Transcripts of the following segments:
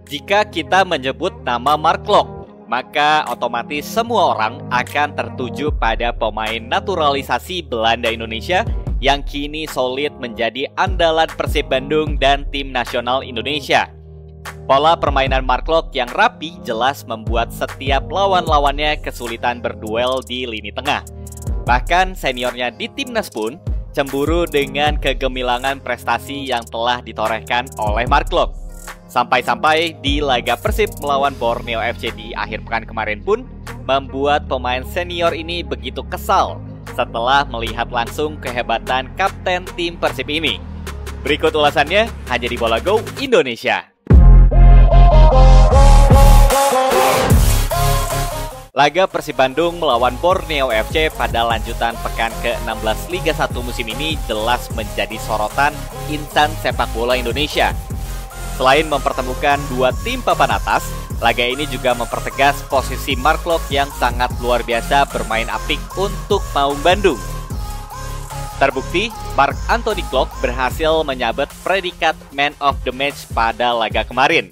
Jika kita menyebut nama Mark Klok, maka otomatis semua orang akan tertuju pada pemain naturalisasi Belanda Indonesia yang kini solid menjadi andalan Persib Bandung dan tim nasional Indonesia. Pola permainan Mark Klok yang rapi jelas membuat setiap lawan-lawannya kesulitan berduel di lini tengah. Bahkan seniornya di timnas pun cemburu dengan kegemilangan prestasi yang telah ditorehkan oleh Mark Klok. Sampai-sampai di laga Persib melawan Borneo FC di akhir pekan kemarin pun membuat pemain senior ini begitu kesal setelah melihat langsung kehebatan kapten tim Persib ini. Berikut ulasannya hanya di Bola Go Indonesia. Laga Persib Bandung melawan Borneo FC pada lanjutan pekan ke-16 Liga 1 musim ini jelas menjadi sorotan insan sepak bola Indonesia. Selain mempertemukan dua tim papan atas, laga ini juga mempertegas posisi Mark Klok yang sangat luar biasa bermain apik untuk Maung Bandung. Terbukti, Mark Anthony Klok berhasil menyabet predikat Man of the Match pada laga kemarin.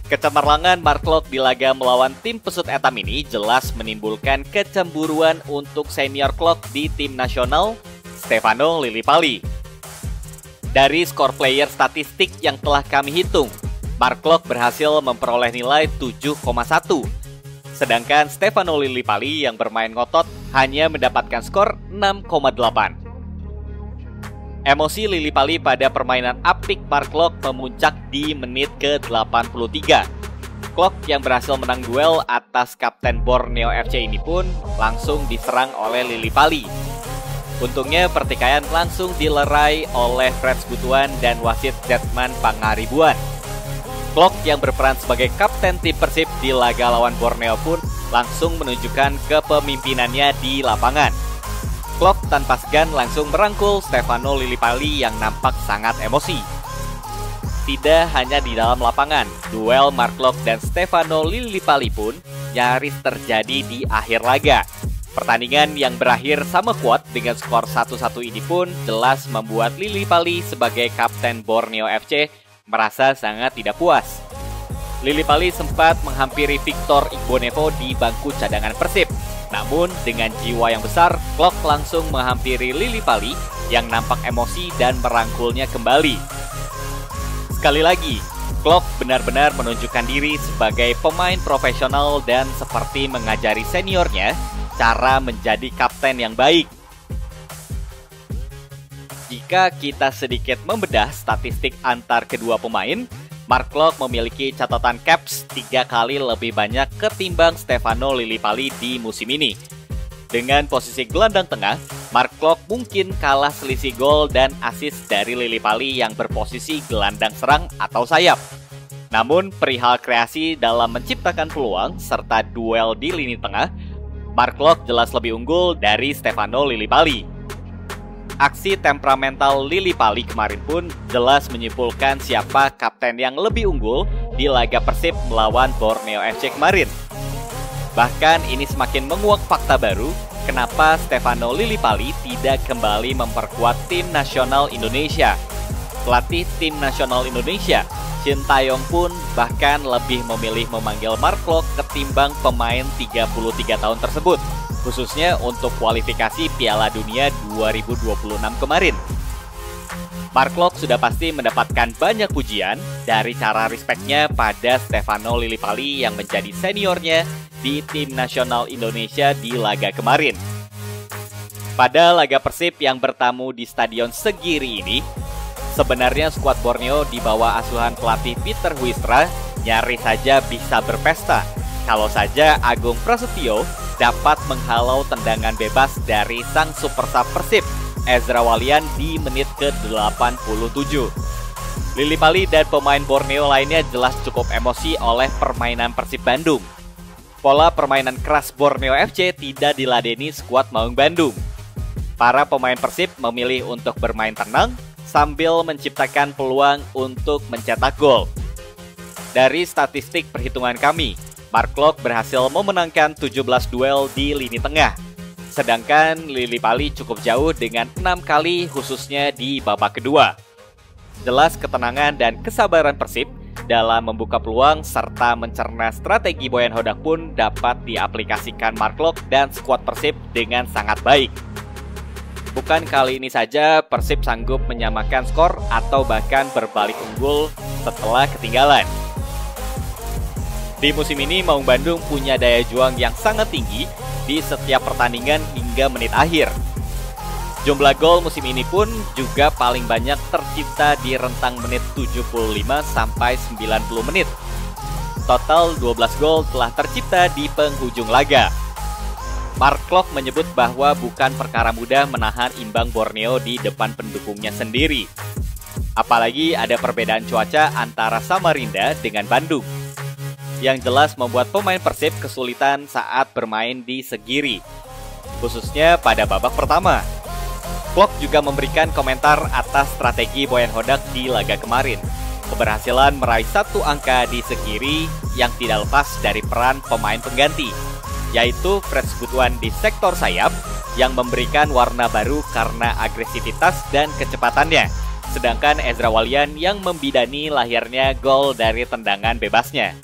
Kecemerlangan Mark Klok di laga melawan tim pesut etam ini jelas menimbulkan kecemburuan untuk senior Klok di tim nasional, Stefano Lillipali. Dari skor player statistik yang telah kami hitung, Mark Klok berhasil memperoleh nilai 7,1. Sedangkan Stefano Lillipali yang bermain ngotot hanya mendapatkan skor 6,8. Emosi Lillipali pada permainan apik Mark Klok memuncak di menit ke-83. Klok yang berhasil menang duel atas kapten Borneo FC ini pun langsung diserang oleh Lillipali. Untungnya pertikaian langsung dilerai oleh Freds Butuan dan wasit Zetman Pangaribuan. Klok yang berperan sebagai kapten tim Persib di laga lawan Borneo pun langsung menunjukkan kepemimpinannya di lapangan. Klok tanpa segan langsung merangkul Stefano Lillipali yang nampak sangat emosi. Tidak hanya di dalam lapangan, duel Mark Klok dan Stefano Lillipali pun nyaris terjadi di akhir laga. Pertandingan yang berakhir sama kuat dengan skor 1-1 ini pun jelas membuat Lillipali sebagai kapten Borneo FC merasa sangat tidak puas. Lillipali sempat menghampiri Victor Igbonevo di bangku cadangan Persib. Namun dengan jiwa yang besar, Klok langsung menghampiri Lillipali yang nampak emosi dan merangkulnya kembali. Sekali lagi, Klok benar-benar menunjukkan diri sebagai pemain profesional dan seperti mengajari seniornya cara menjadi kapten yang baik. Jika kita sedikit membedah statistik antar kedua pemain, Mark Klok memiliki catatan caps 3 kali lebih banyak ketimbang Stefano Lillipali di musim ini. Dengan posisi gelandang tengah, Mark Klok mungkin kalah selisih gol dan assist dari Lillipali yang berposisi gelandang serang atau sayap. Namun perihal kreasi dalam menciptakan peluang serta duel di lini tengah, Mark Klok jelas lebih unggul dari Stefano Lillipali. Aksi temperamental Lillipali kemarin pun jelas menyimpulkan siapa kapten yang lebih unggul di laga Persib melawan Borneo FC kemarin. Bahkan ini semakin menguak fakta baru kenapa Stefano Lillipali tidak kembali memperkuat tim nasional Indonesia. Pelatih tim nasional Indonesia, Shin Taeyong pun bahkan lebih memilih memanggil Mark Klok ketimbang pemain 33 tahun tersebut, khususnya untuk kualifikasi Piala Dunia 2026 kemarin. Mark Klok sudah pasti mendapatkan banyak pujian dari cara respect-nya pada Stefano Lillipali yang menjadi seniornya di tim nasional Indonesia di laga kemarin. Pada laga Persib yang bertamu di Stadion Segiri ini, sebenarnya skuad Borneo di bawah asuhan pelatih Peter Huistra nyaris saja bisa berpesta kalau saja Agung Prasetyo dapat menghalau tendangan bebas dari sang super sub Persib, Ezra Walian di menit ke-87. Lillipali dan pemain Borneo lainnya jelas cukup emosi oleh permainan Persib Bandung. Pola permainan keras Borneo FC tidak diladeni skuad Maung Bandung. Para pemain Persib memilih untuk bermain tenang sambil menciptakan peluang untuk mencetak gol. Dari statistik perhitungan kami, Mark Klok berhasil memenangkan 17 duel di lini tengah. Sedangkan Lillipali cukup jauh dengan 6 kali khususnya di babak kedua. Jelas ketenangan dan kesabaran Persib Dalam membuka peluang serta mencerna strategi Boyan Hodak pun dapat diaplikasikan Mark Klok dan skuad Persib dengan sangat baik. Bukan kali ini saja Persib sanggup menyamakan skor atau bahkan berbalik unggul setelah ketinggalan. Di musim ini Maung Bandung punya daya juang yang sangat tinggi di setiap pertandingan hingga menit akhir. Jumlah gol musim ini pun juga paling banyak tercipta di rentang menit 75 sampai 90 menit. Total 12 gol telah tercipta di penghujung laga. Mark Klok menyebut bahwa bukan perkara mudah menahan imbang Borneo di depan pendukungnya sendiri. Apalagi ada perbedaan cuaca antara Samarinda dengan Bandung, yang jelas membuat pemain Persib kesulitan saat bermain di Segiri, khususnya pada babak pertama. Klok juga memberikan komentar atas strategi Boyan Hodak di laga kemarin. Keberhasilan meraih 1 angka di Segiri yang tidak lepas dari peran pemain pengganti, yaitu Freds Butuan di sektor sayap yang memberikan warna baru karena agresivitas dan kecepatannya, sedangkan Ezra Walian yang membidani lahirnya gol dari tendangan bebasnya.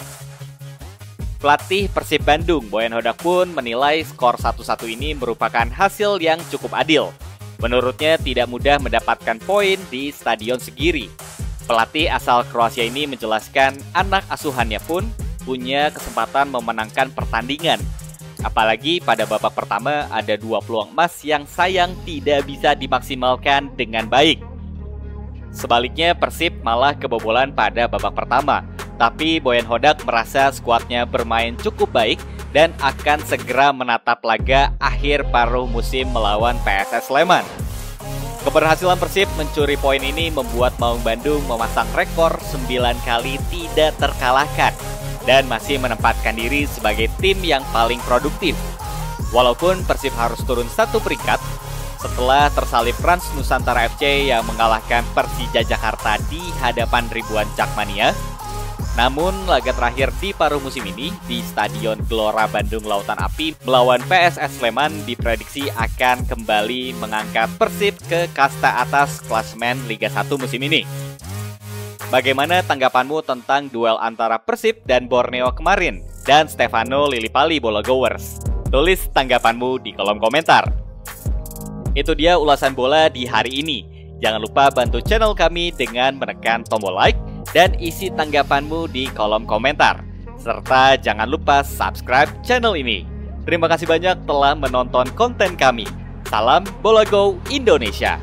Pelatih Persib Bandung, Boyan Hodak pun menilai skor 1-1 ini merupakan hasil yang cukup adil. Menurutnya tidak mudah mendapatkan poin di Stadion Segiri. Pelatih asal Kroasia ini menjelaskan anak asuhannya pun punya kesempatan memenangkan pertandingan. Apalagi pada babak pertama ada 2 peluang emas yang sayang tidak bisa dimaksimalkan dengan baik. Sebaliknya Persib malah kebobolan pada babak pertama. Tapi Boyan Hodak merasa skuadnya bermain cukup baik dan akan segera menatap laga akhir paruh musim melawan PSS Sleman. Keberhasilan Persib mencuri poin ini membuat Maung Bandung memasang rekor 9 kali tidak terkalahkan dan masih menempatkan diri sebagai tim yang paling produktif. Walaupun Persib harus turun 1 peringkat setelah tersalip Rans Nusantara FC yang mengalahkan Persija Jakarta di hadapan ribuan Jakmania. Namun, laga terakhir di paruh musim ini di Stadion Gelora Bandung Lautan Api melawan PSS Sleman diprediksi akan kembali mengangkat Persib ke kasta atas klasemen Liga 1 musim ini. Bagaimana tanggapanmu tentang duel antara Persib dan Borneo kemarin dan Stefano Lillipali Bologowers? Tulis tanggapanmu di kolom komentar. Itu dia ulasan bola di hari ini. Jangan lupa bantu channel kami dengan menekan tombol like dan isi tanggapanmu di kolom komentar. Serta jangan lupa subscribe channel ini. Terima kasih banyak telah menonton konten kami. Salam Bola Go Indonesia.